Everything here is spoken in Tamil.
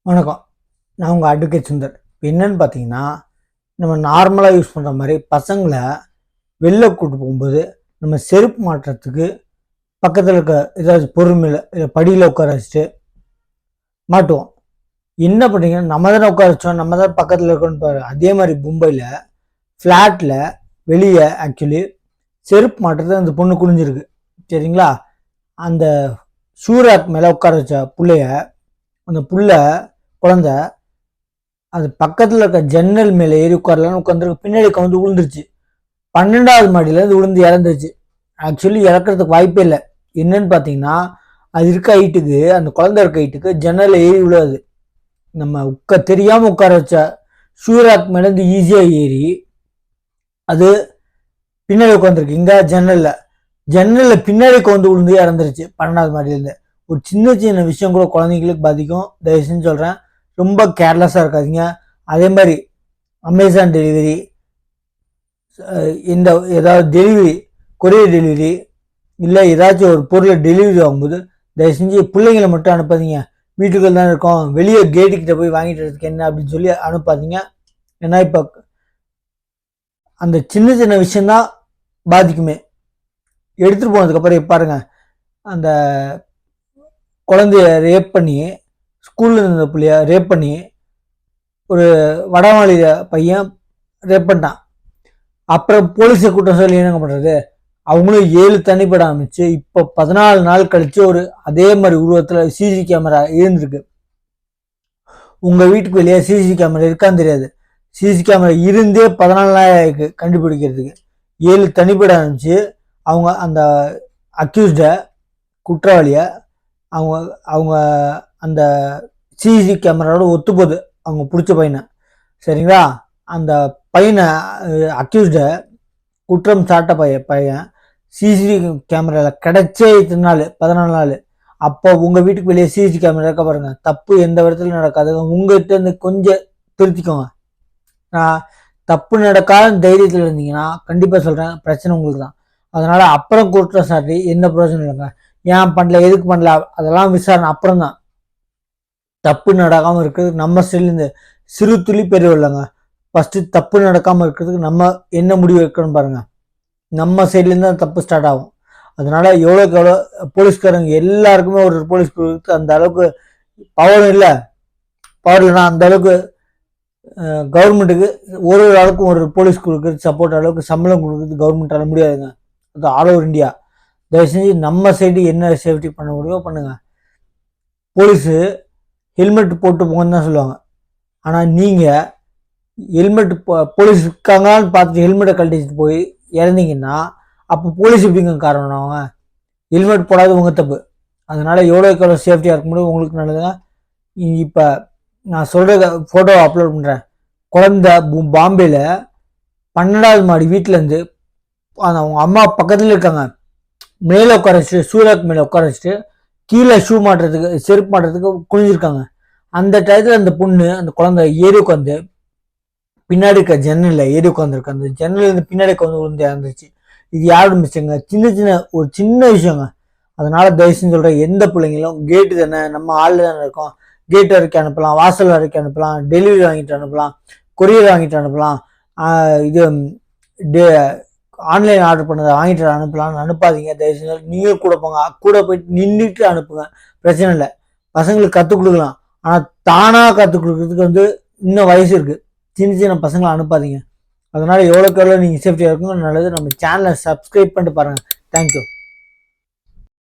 வணக்கம். நான் உங்கள் அட்வொகேட் சுந்தர். இப்போ என்னன்னு பார்த்தீங்கன்னா, நம்ம நார்மலாக யூஸ் பண்ணுற மாதிரி பசங்களை வெளில கூப்பிட்டு போகும்போது நம்ம செருப்பு மாட்டுறதுக்கு பக்கத்தில் இருக்க ஏதாவது பொறுமையில் இல்லை படியில் உட்கார வச்சுட்டு மாட்டுவோம். என்ன பண்ணுறீங்கன்னா, நம்ம தானே உட்கார வச்சோம், நம்ம தான் பக்கத்தில் இருக்கோன்னு பாரு. அதே மாதிரி மும்பையில் ஃப்ளாட்டில் வெளியே ஆக்சுவலி செருப்பு மாட்டுறது அந்த பொண்ணு குனிஞ்சிருக்கு. சரிங்களா? அந்த ஷூராக் மேலே உட்கார வச்ச அந்த குழந்தை அது பக்கத்தில் இருக்க ஜன்னல் மேலே ஏறி உட்காரலான்னு உட்காந்துருக்கு. பின்னாடி கவுந்து விழுந்துருச்சு. 12வது மாடியிலேருந்து விழுந்து இறந்துருச்சு. ஆக்சுவலி இறக்கிறதுக்கு வாய்ப்பே இல்லை. என்னன்னு பார்த்தீங்கன்னா, அது இருக்க ஹைட்டுக்கு, அந்த குழந்தை இருக்க ஹைட்டுக்கு ஜன்னலில் ஏறி விழுது. நம்ம தெரியாமல் உட்கார வச்ச ஷூராக் மேலேருந்து ஈஸியாக ஏறி அது பின்னாடி உட்காந்துருக்கு. இங்கே ஜன்னலில் பின்னாடி கவுந்து விழுந்து இறந்துருச்சு 12வது மாடியிலேருந்து. ஒரு சின்ன சின்ன விஷயம் கூட குழந்தைங்களுக்கு பாதிக்கும். தயவு செஞ்சு சொல்கிறேன், ரொம்ப கேர்லெஸ்ஸாக இருக்காதீங்க. அதே மாதிரி அமேசான் டெலிவரி, இந்த ஏதாவது டெலிவரி, கொரியர் டெலிவரி இல்லை ஏதாச்சும் ஒரு பொருளை டெலிவரி ஆகும்போது தயவு செஞ்சு பிள்ளைங்களை மட்டும் அனுப்பாதீங்க. வீட்டுக்குள்ள தான் இருக்கோம், வெளியே கேட்டுக்கிட்ட போய் வாங்கிட்டு வரதுக்கு என்ன அப்படின்னு சொல்லி அனுப்பாதீங்க. ஏன்னா இப்போ அந்த சின்ன சின்ன விஷயந்தான் பாதிக்குமே. எடுத்துகிட்டு போனதுக்கப்புறம் பாருங்க, அந்த குழந்தைய ரேப் பண்ணி, ஸ்கூலில் இருந்த பிள்ளைய ரேப் பண்ணி, ஒரு வடமாநில பையன் ரேப் பண்ணிட்டான். அப்புறம் போலீஸை கூட்டம் சொல்லி என்னங்க பண்ணுறது? அவங்களும் 7 தனிப்பட ஆரம்பிச்சு இப்போ 14 நாள் கழிச்சு ஒரு அதே மாதிரி உருவத்தில் சிசி கேமரா இருந்திருக்கு. உங்கள் வீட்டுக்கு வெளியே சிசி கேமரா இருக்கான்னு தெரியாது. சிசி கேமரா இருந்தே 14 நாள் கண்டுபிடிக்கிறதுக்கு 7 தனிப்பட ஆரம்பிச்சு அவங்க அந்த அக்யூஸ்ட குற்றவாளியை அவங்க அவங்க அந்த சிசி கேமராவோட ஒத்து போகுது அவங்க பிடிச்ச பையனை. சரிங்களா? அந்த பையனை அக்யூஸ்ட குற்றம் சாட்ட பையன் சிசி கேமராவில் கிடைச்சே 14 நாள். அப்போ உங்கள் வீட்டுக்கு வெளியே சிசி கேமரா இருக்க பாருங்க. தப்பு எந்த விதத்துல நடக்காது. உங்ககிட்ட இருந்து கொஞ்சம் திருத்திக்கோங்க. தப்பு நடக்காத தைரியத்தில் இருந்தீங்கன்னா கண்டிப்பாக சொல்கிறேன், பிரச்சனை உங்களுக்கு தான். அதனால் அப்புறம் குற்றம் சாட்டி எந்த பிரயோஜனம் இல்லைங்க. ஏன் பண்ணல, எதுக்கு பண்ணல, அதெல்லாம் விசாரணை அப்புறம் தான். தப்பு நடக்காமல் இருக்கிறதுக்கு நம்ம சைட்லேருந்து சிறு துளி பெரிய இல்லைங்க. ஃபஸ்ட்டு தப்பு நடக்காமல் இருக்கிறதுக்கு நம்ம என்ன முடிவு வைக்கணும் பாருங்கள். நம்ம சைட்லேருந்து தான் தப்பு ஸ்டார்ட் ஆகும். அதனால் எவ்வளோக்கு எவ்வளோ போலீஸ்காரங்க எல்லாருக்குமே ஒரு போலீஸ்க்கு அந்த அளவுக்கு பவர் இல்லை. பவர் இல்லைன்னா அந்த அளவுக்கு கவர்மெண்ட்டுக்கு ஒரு ஆளுக்கும் ஒரு போலீஸ் கொடுக்குறது சப்போர்ட் அளவுக்கு சம்பளம் கொடுக்குறது கவர்மெண்ட்டால் முடியாதுங்க. அது ஆல் ஓவர் இந்தியா. தயவு செஞ்சு நம்ம சைடு என்ன சேஃப்டி பண்ண முடியுமோ பண்ணுங்க. போலீஸு ஹெல்மெட் போட்டு போங்கன்னு தான் சொல்லுவாங்க. ஆனால் நீங்கள் ஹெல்மெட் போலீஸ் இருக்காங்கன்னு பார்த்துட்டு ஹெல்மெட்டை கழட்டிட்டு போய் இறந்தீங்கன்னா அப்போ போலீஸ் எப்படிங்க காரணம்? அவங்க ஹெல்மெட் போடாது உங்கள் தப்பு. அதனால் எவ்வளோக்கு எவ்வளோ சேஃப்டியாக இருக்க முடியும் உங்களுக்கு நல்லதுங்க. இப்போ நான் சொல்கிற ஃபோட்டோ அப்லோட் பண்ணுறேன். குழந்தை பாம்பேயில் 12வது மாடி வீட்டிலேருந்து அவங்க அம்மா பக்கத்தில் இருக்காங்க. மேலே உட்கார வச்சுட்டு ஷூராக் மேலே உட்கார வச்சுட்டு கீழே செருப்பு மாட்டுறதுக்கு குனிஞ்சிருக்காங்க. அந்த டயத்தில் அந்த பொண்ணு, அந்த குழந்தை ஏறி உட்காந்து பின்னாடி இருக்க ஜன்னலில் ஏறி உட்காந்துருக்கு. அந்த ஜன்னல் பின்னாடி உட்காந்து விழுந்து இறந்துச்சு. இது யாரோட மிஸ்டேங்க? ஒரு சின்ன விஷயங்க. அதனால தயவுசெய்து சொல்கிறேன், எந்த பிள்ளைங்களும் கேட்டு தானே, நம்ம ஆள் தானே இருக்கோம், கேட்டு வரைக்கும் அனுப்பலாம், வாசல் வரைக்கும் அனுப்பலாம், டெலிவரி வாங்கிட்டு அனுப்பலாம், கொரியர் வாங்கிட்டு அனுப்பலாம், இது ஆன்லைன் ஆர்டர் பண்ணதை வாங்கிட்டு அனுப்பலாம்னு அனுப்பாதீங்க. தயவுசெய்து நீங்கள் கூட போங்க, கூட போயிட்டு நின்றுட்டு அனுப்புங்க. பிரச்சனை இல்லை, பசங்களுக்கு கற்றுக் கொடுக்கலாம். ஆனால் தானாக கற்றுக் கொடுக்கறதுக்கு இன்னும் வயசு இருக்குது. சின்ன சின்ன பசங்களை அனுப்பாதீங்க. அதனால் எவ்வளோக்கு எவ்வளோ நீங்கள் சேஃப்டியாக இருக்குங்க நல்லது. நம்ம சேனலை சப்ஸ்கிரைப் பண்ணிட்டு பாருங்கள். தேங்க்யூ.